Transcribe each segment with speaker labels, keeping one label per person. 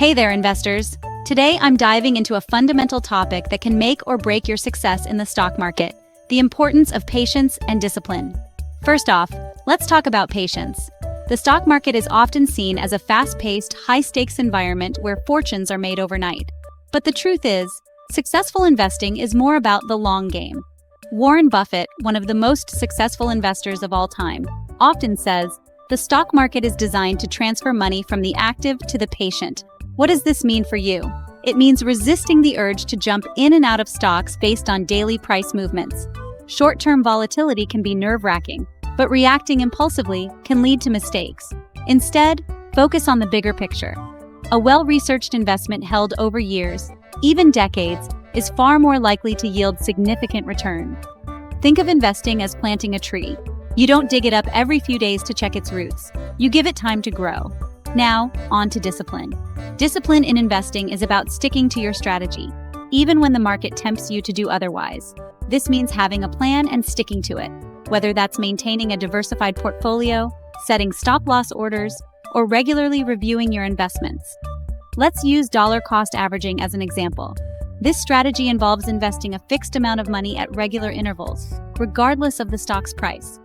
Speaker 1: Hey there, investors. Today, I'm diving into a fundamental topic that can make or break your success in the stock market: the importance of patience and discipline. First off, let's talk about patience. The stock market is often seen as a fast-paced, high-stakes environment where fortunes are made overnight. But the truth is, successful investing is more about the long game. Warren Buffett, one of the most successful investors of all time, often says, "The stock market is designed to transfer money from the active to the patient." What does this mean for you? It means resisting the urge to jump in and out of stocks based on daily price movements. Short-term volatility can be nerve-wracking, but reacting impulsively can lead to mistakes. Instead, focus on the bigger picture. A well-researched investment held over years, even decades, is far more likely to yield significant return. Think of investing as planting a tree. You don't dig it up every few days to check its roots. You give it time to grow. Now, on to discipline. Discipline in investing is about sticking to your strategy, even when the market tempts you to do otherwise. This means having a plan and sticking to it, whether that's maintaining a diversified portfolio, setting stop-loss orders, or regularly reviewing your investments. Let's use dollar-cost averaging as an example. This strategy involves investing a fixed amount of money at regular intervals, regardless of the stock's price.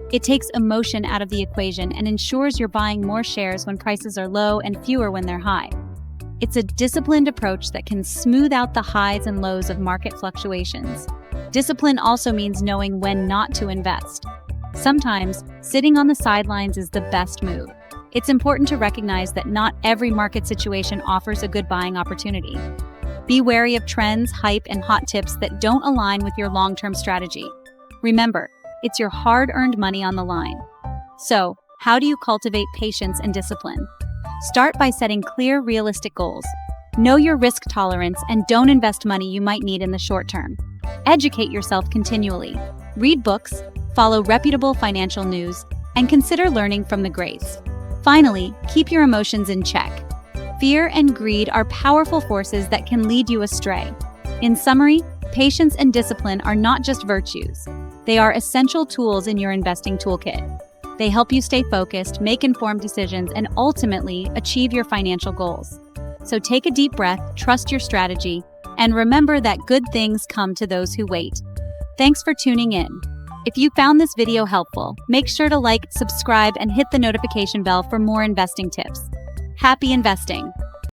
Speaker 1: It takes emotion out of the equation and ensures you're buying more shares when prices are low and fewer when they're high. It's a disciplined approach that can smooth out the highs and lows of market fluctuations. Discipline also means knowing when not to invest. Sometimes, sitting on the sidelines is the best move. It's important to recognize that not every market situation offers a good buying opportunity. Be wary of trends, hype, and hot tips that don't align with your long-term strategy. Remember, it's your hard-earned money on the line. So, how do you cultivate patience and discipline? Start by setting clear, realistic goals. Know your risk tolerance and don't invest money you might need in the short term. Educate yourself continually. Read books, follow reputable financial news, and consider learning from the greats. Finally, keep your emotions in check. Fear and greed are powerful forces that can lead you astray. In summary, patience and discipline are not just virtues. They are essential tools in your investing toolkit. They help you stay focused, make informed decisions, and ultimately achieve your financial goals. So take a deep breath, trust your strategy, and remember that good things come to those who wait. Thanks for tuning in. If you found this video helpful, make sure to like, subscribe, and hit the notification bell for more investing tips. Happy investing!